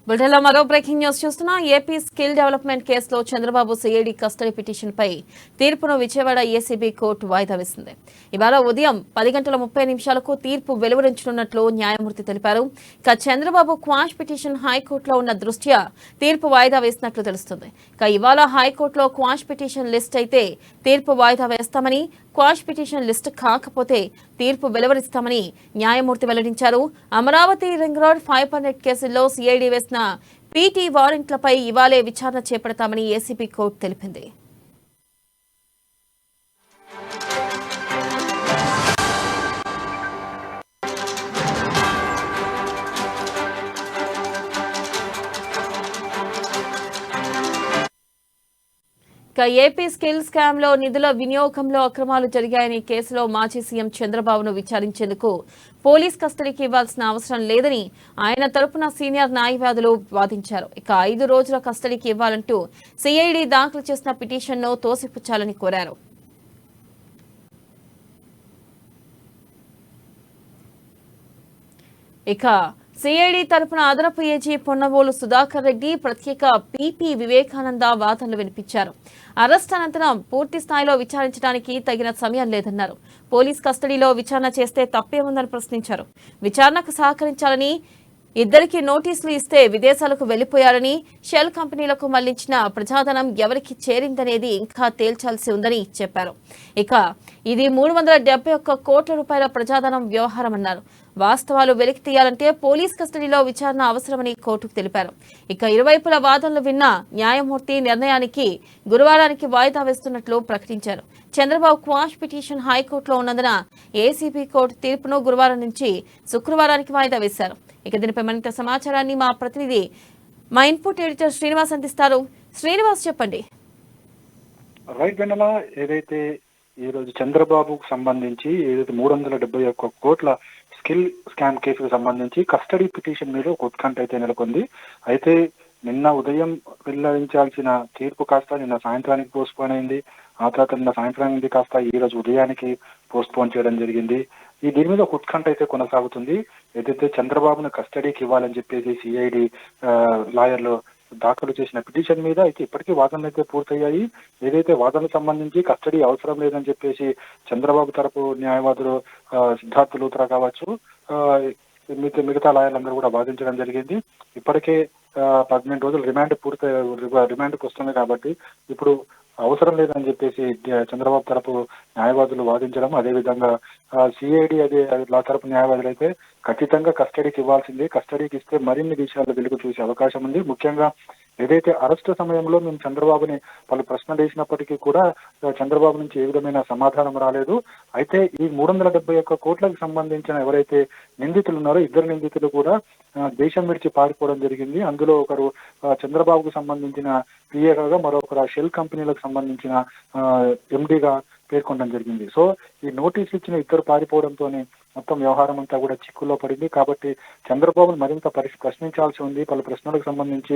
బులెటిన్లో మరో breaking news చూస్తున్నా. ఏపీ స్కిల్ డెవలప్మెంట్ కేసులో చంద్రబాబు సిఐడి కస్టడీ పిటిషన్పై తీర్పును విజయవాడ ఏసీబీ కోర్టు వాయిదా వేసింది. ఇవాళ ఉదయం 10:30 తీర్పు వెలువరించనున్నట్లు న్యాయమూర్తి తెలిపారు. ఇక చంద్రబాబు క్వాష్ పిటిషన్ హైకోర్టులో ఉన్న దృష్ట్యా తీర్పు వాయిదా వేసినట్లు తెలుస్తుంది. ఇక ఇవాళ హైకోర్టులో క్వాష్ పిటిషన్ లిస్ట్ అయితే తీర్పు వాయిదా వేస్తామని, క్వాష్ పిటిషన్ లిస్టు కాకపోతే తీర్పు వెలువరిస్తామని న్యాయమూర్తి వెల్లడించారు. అమరావతి రింగ్ రోడ్ 500 కేసుల్లో సిఐడి వేసిన పీటీ వారెంట్లపై ఇవాళే విచారణ చేపడతామని ఏసీబీ కోర్టు తెలిపింది. ఏపీ స్కిల్ స్కామ్ లో నిధుల వినియోగంలో అక్రమాలు జరిగాయని కేసులో మాజీ సీఎం చంద్రబాబును విచారించేందుకు పోలీస్ కస్టడీకి ఇవ్వాల్సిన అవసరం లేదని ఆయన తరపున సీనియర్ న్యాయవాదులు వాదించారు. ఇక 5 రోజుల కస్టడీకి ఇవ్వాలంటూ సిఐడి దాఖలు చేసిన పిటిషన్ను తోసిపుచ్చాలని కోరారు. ఇక సిఐడి తరపున అదనపు ఏజీ పొన్నవోలు సుధాకర్ రెడ్డి, ప్రత్యేక పీపీ వివేకానంద వాదనలు వినిపించారు. అరెస్ట్ అనంతరం పూర్తి స్థాయిలో విచారించడానికి తగిన సమయం లేదన్నారు. పోలీస్ కస్టడీలో విచారణ చేస్తే తప్పేముందని ప్రశ్నించారు. విచారణకు సహకరించాలని, ఇద్దరికి నోటీసులు ఇస్తే విదేశాలకు వెళ్లిపోయారని, షెల్ కంపెనీలకు మళ్లించిన ప్రజాధనం ఎవరికి చేరిందనేది ఇంకా తేల్చాల్సి ఉందని చెప్పారు. ఇక ఇది 371 కోట్ల రూపాయల ప్రజాధనం వ్యవహారమన్నారు. వాస్తవాలు వెలికి తీయాలంటే పోలీస్ కస్టడీలో విచారణ అవసరమని కోర్టుకు తెలిపారు. ఇక ఇరువైపుల వాదనలు విన్న న్యాయమూర్తి నిర్ణయానికి గురువారానికి వాయిదా వేస్తున్నట్లు ప్రకటించారు. చంద్రబాబు క్వాష్ పిటిషన్ హైకోర్టులో ఉన్నందున ఏసీబీ కోర్టు తీర్పును గురువారం నుంచి శుక్రవారానికి వాయిదా వేశారు. ఇక దీనిపై మరింత సమాచారాన్ని మా ప్రతినిధి, మా ఇన్పుట్ ఎడిటర్ శ్రీనివాస్ అందిస్తారు. శ్రీనివాస్, చెప్పండి. రైట్ వెన్నెల, ఏదైతే ఈ రోజు చంద్రబాబుకు సంబంధించి ఏదైతే 371 కోట్ల స్కిల్ స్కామ్ కేసుకు సంబంధించి కస్టడీ పిటిషన్ మీద ఒక ఉత్కంఠ అయితే నెలకొంది. అయితే నిన్న ఉదయం వెల్లడించాల్సిన తీర్పు కాస్త నిన్న సాయంత్రానికి పోస్ట్పోన్ అయింది. ఆ తర్వాత నిన్న సాయంత్రానికి కాస్త ఈ రోజు ఉదయానికి పోస్ట్పోన్ చేయడం జరిగింది. దీని మీద ఒక ఉత్కంఠ అయితే కొనసాగుతుంది. ఏదైతే చంద్రబాబును కస్టడీకి ఇవ్వాలని చెప్పేసి సిఐడి లాయర్లు దాఖలు చేసిన పిటిషన్ మీద అయితే ఇప్పటికీ వాదనలు అయితే పూర్తయ్యాయి. ఏదైతే వాదనలకు సంబంధించి కస్టడీ అవసరం లేదని చెప్పేసి చంద్రబాబు తరపు న్యాయవాదులు సిద్ధార్థ లూత్రా కావచ్చు, మిగతా లాయర్లందరూ కూడా వాదించడం జరిగింది. ఇప్పటికే 18 రోజులు రిమాండ్కి వస్తుంది కాబట్టి ఇప్పుడు అవసరం లేదని చెప్పేసి చంద్రబాబు తరపు న్యాయవాదులు వాదించడం, అదేవిధంగా సిఐడి లా తరపు న్యాయవాదులు అయితే ఖచ్చితంగా కస్టడీకి ఇవ్వాల్సిందే, కస్టడీకి ఇస్తే మరిన్ని విషయాలు వెలుగు చూసే అవకాశం ఉంది. ముఖ్యంగా ఏదైతే అరెస్టు సమయంలో మేము చంద్రబాబుని పలు ప్రశ్నలు వేసినప్పటికీ కూడా చంద్రబాబు నుంచి ఏ విధమైన సమాధానం రాలేదు. అయితే ఈ 371 కోట్లకు సంబంధించిన ఎవరైతే నిందితులు ఉన్నారో ఇద్దరు నిందితులు కూడా దేశం విడిచి పారిపోవడం జరిగింది. అందులో ఒకరు చంద్రబాబుకు సంబంధించిన పిఏగా, మరొకరు షెల్ కంపెనీలకు సంబంధించిన ఎండీగా పేర్కొనడం జరిగింది. సో ఈ నోటీసులు ఇచ్చిన ఇద్దరు పారిపోవడంతోనే మొత్తం వ్యవహారం అంతా కూడా చిక్కుల్లో పడింది. కాబట్టి చంద్రబాబును మరింత ప్రశ్నించాల్సి ఉంది, పలు ప్రశ్నలకు సంబంధించి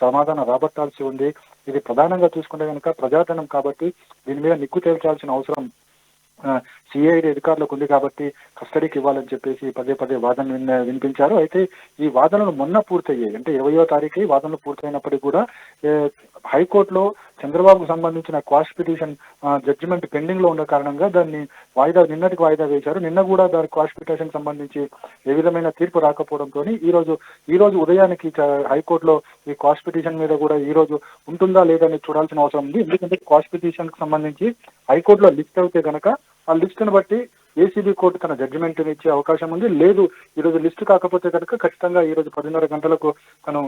సమాధానం రాబట్టాల్సి ఉంది. ఇది ప్రధానంగా చూసుకుంటే కనుక ప్రజాధనం కాబట్టి దీని మీద నిగ్గు తేల్చాల్సిన అవసరం సిఐడి అధికారులకు ఉంది. కాబట్టి కస్టడీకి ఇవ్వాలని చెప్పేసి పదే వాదనలు వినిపించారు. అయితే ఈ వాదనలు మొన్న పూర్తయ్యాయి, అంటే 20వ తారీఖు వాదనలు పూర్తయినప్పటికీ కూడా హైకోర్టులో చంద్రబాబుకు సంబంధించిన క్వాష్ పిటిషన్ జడ్జిమెంట్ పెండింగ్ లో ఉన్న కారణంగా దాన్ని నిన్నటికి వాయిదా వేశారు. నిన్న కూడా దాని క్వాష్ పిటిషన్ సంబంధించి ఏ విధమైన తీర్పు రాకపోవడంతో ఈ రోజు ఉదయానికి హైకోర్టులో ఈ క్వాష్ పిటిషన్ మీద కూడా ఈ రోజు ఉంటుందా లేదని చూడాల్సిన అవసరం ఉంది. ఎందుకంటే క్వాష్ పిటిషన్ కు సంబంధించి హైకోర్టులో లిస్ట్ అయితే కనుక ఆ లిస్టును బట్టి ఏసీబీ కోర్టు తన జడ్జిమెంట్ ఇచ్చే అవకాశం ఉంది. లేదు ఈ రోజు లిస్టు కాకపోతే కనుక ఖచ్చితంగా ఈ రోజు 10:30 గంటలకు తను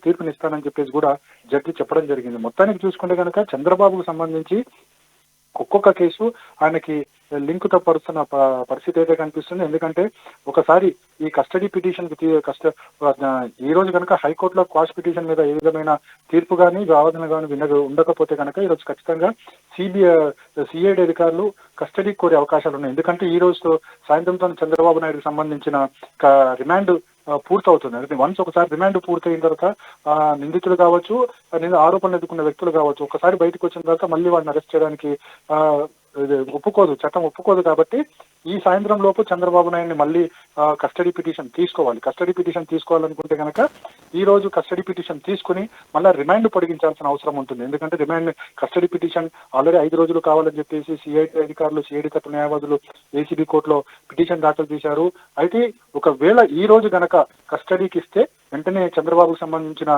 తీర్పునిస్తానని చెప్పేసి కూడా జడ్జి చెప్పడం జరిగింది. మొత్తానికి చూసుకుంటే కనుక చంద్రబాబుకు సంబంధించి ఒక్కొక్క కేసు ఆయనకి లింక్ తప్పరుస్తున్న పరిస్థితి అయితే కనిపిస్తుంది. ఎందుకంటే ఒకసారి ఈ కస్టడీ పిటిషన్ ఈ రోజు కనుక హైకోర్టులో క్వాష్ పిటిషన్ మీద ఏ విధమైన తీర్పు కానీ వాదన కానీ ఉండకపోతే కనుక ఈ రోజు ఖచ్చితంగా సిఐడి అధికారులు కస్టడీ కోరే అవకాశాలు ఉన్నాయి. ఎందుకంటే ఈ రోజు సాయంత్రంతో చంద్రబాబు నాయుడుకి సంబంధించిన రిమాండ్ పూర్తవుతుంది. అంటే వన్స్ ఒకసారి రిమాండ్ పూర్తయిన తర్వాత నిందితులు కావచ్చు, ఆరోపణలు ఎదుర్కొన్న వ్యక్తులు కావచ్చు, ఒకసారి బయటకు వచ్చిన తర్వాత మళ్ళీ వాడిని అరెస్ట్ చేయడానికి చట్టం ఒప్పుకోదు. కాబట్టి ఈ సాయంత్రం లోపు చంద్రబాబు నాయుడిని మళ్ళీ కస్టడీ పిటిషన్ తీసుకోవాలి. కస్టడీ పిటిషన్ తీసుకోవాలనుకుంటే కనుక ఈ రోజు కస్టడీ పిటిషన్ తీసుకుని మళ్ళీ రిమాండ్ పొడిగించాల్సిన అవసరం ఉంటుంది. ఎందుకంటే రిమాండ్ కస్టడీ పిటిషన్ ఆల్రెడీ 5 రోజులు కావాలని చెప్పేసి సిఐడి అధికారులు, సిఐడి తరపు న్యాయవాదులు ఏసీబీ కోర్టులో పిటిషన్ దాఖలు చేశారు. అయితే ఒకవేళ ఈ రోజు గనక కస్టడీకి ఇస్తే వెంటనే చంద్రబాబుకు సంబంధించిన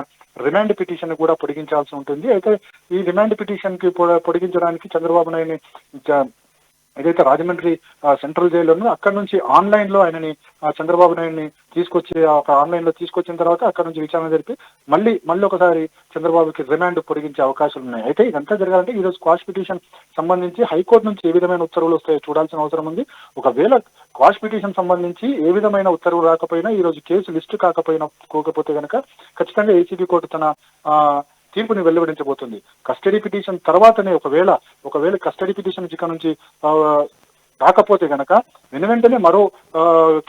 రిమాండ్ పిటిషన్ కూడా పొడిగించాల్సి ఉంటుంది. అయితే ఈ రిమాండ్ పిటిషన్ కి పొడిగించడానికి చంద్రబాబు నాయుడిని ఏదైతే రాజమండ్రి సెంట్రల్ జైల్లోనూ అక్కడ నుంచి ఆన్లైన్ లో ఆయనని చంద్రబాబు నాయుడిని తీసుకొచ్చి ఆన్లైన్ లో తీసుకొచ్చిన తర్వాత అక్కడ నుంచి విచారణ జరిపి మళ్ళీ ఒకసారి చంద్రబాబుకి రిమాండ్ పొడిగించే అవకాశాలు ఉన్నాయి. అయితే ఇదంతా జరగాలంటే ఈ రోజు క్వాష్ పిటిషన్ సంబంధించి హైకోర్టు నుంచి ఏ విధమైన ఉత్తర్వులు వస్తాయో చూడాల్సిన అవసరం ఉంది. ఒకవేళ క్వాష్ పిటిషన్ సంబంధించి ఏ విధమైన ఉత్తర్వులు రాకపోయినా, ఈ రోజు కేసు లిస్టు కాకపోతే కనుక ఖచ్చితంగా ఏసీబీ కోర్టు తన తీర్పుని వెలువడించబోతుంది. కస్టడీ పిటిషన్ తర్వాతనే ఒకవేళ కస్టడీ పిటిషన్ ఇక నుంచి రాకపోతే గనక వెంటనే మరో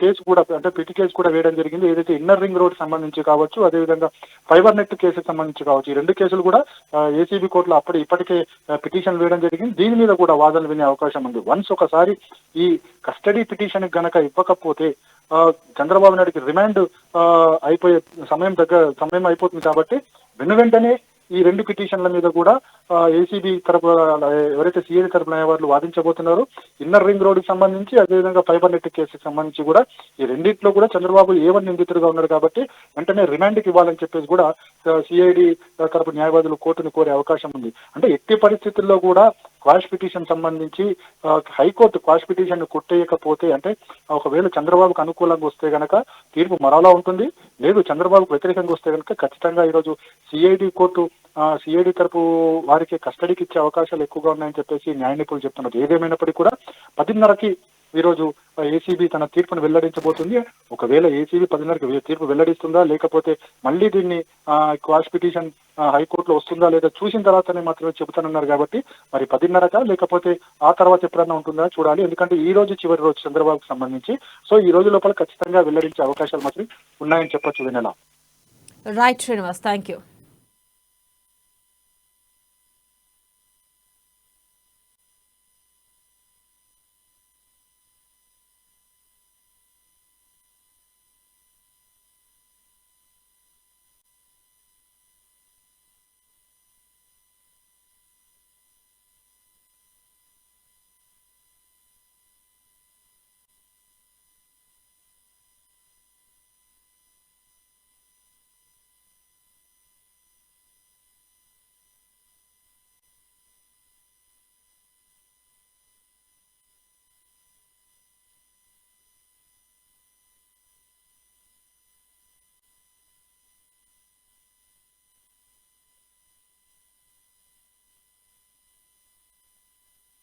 కేసు కూడా, అంటే పిటి కేసు కూడా వేయడం జరిగింది. ఏదైతే ఇన్నర్ రింగ్ రోడ్ సంబంధించి కావచ్చు, అదేవిధంగా ఫైబర్ నెట్ కేసుకు సంబంధించి కావచ్చు, ఈ 2 కేసులు కూడా ఏసీబీ కోర్టులో ఇప్పటికే పిటిషన్ వేయడం జరిగింది. దీని మీద కూడా వాదనలు వినే అవకాశం ఉంది. వన్స్ ఒకసారి ఈ కస్టడీ పిటిషన్ గనక ఇవ్వకపోతే చంద్రబాబు నాయుడికి రిమాండ్ అయిపోయే సమయం అయిపోతుంది. కాబట్టి వెంటనే ఈ 2 పిటిషన్ల మీద కూడా ఏసీబీ తరపు ఎవరైతే సిఐడి తరపు న్యాయవాదులు వాదించబోతున్నారో, ఇన్నర్ రింగ్ రోడ్డుకి సంబంధించి, అదేవిధంగా ఫైబర్ నెట్ కేసుకి సంబంధించి కూడా ఈ రెండింటిలో కూడా చంద్రబాబు A1 నిందితుడుగా ఉన్నాడు. కాబట్టి వెంటనే రిమాండ్కి ఇవ్వాలని చెప్పేసి కూడా సిఐడి తరపు న్యాయవాదులు కోర్టును కోరే అవకాశం ఉంది. అంటే ఎట్టి పరిస్థితుల్లో కూడా క్వాష్ పిటిషన్ సంబంధించి హైకోర్టు క్వాష్ పిటిషన్ కొట్టేయకపోతే, అంటే ఒకవేళ చంద్రబాబుకు అనుకూలంగా వస్తే గనక తీర్పు మరోలా ఉంటుంది. లేదు చంద్రబాబుకు వ్యతిరేకంగా వస్తే కనుక ఖచ్చితంగా ఈరోజు సిఐడి తరపు వారికి కస్టడీకి ఇచ్చే అవకాశాలు ఎక్కువగా ఉన్నాయని చెప్పేసి న్యాయ నిపుణులు చెప్తున్నారు. ఏదేమైనప్పటికీ కూడా 10:30కి ఈరోజు ఏసీబీ తన తీర్పును వెల్లడించబోతుంది. ఒకవేళ ఏసీబీ 10:30కి తీర్పు వెల్లడిస్తుందా, లేకపోతే మళ్ళీ దీన్ని క్వాష్ పిటిషన్ హైకోర్టులో వస్తుందా లేదా చూసిన తర్వాతనే మాత్రమే చెబుతానన్నారు. కాబట్టి మరి 10:30కా లేకపోతే ఆ తర్వాత ఎప్పుడన్నా ఉంటుందా చూడాలి. ఎందుకంటే ఈ రోజు చివరి రోజు చంద్రబాబుకు సంబంధించి. సో ఈ రోజు లోపల ఖచ్చితంగా వెల్లడించే అవకాశాలు మాత్రం ఉన్నాయని చెప్పొచ్చు. వినలా. Right Srinivas, thank you.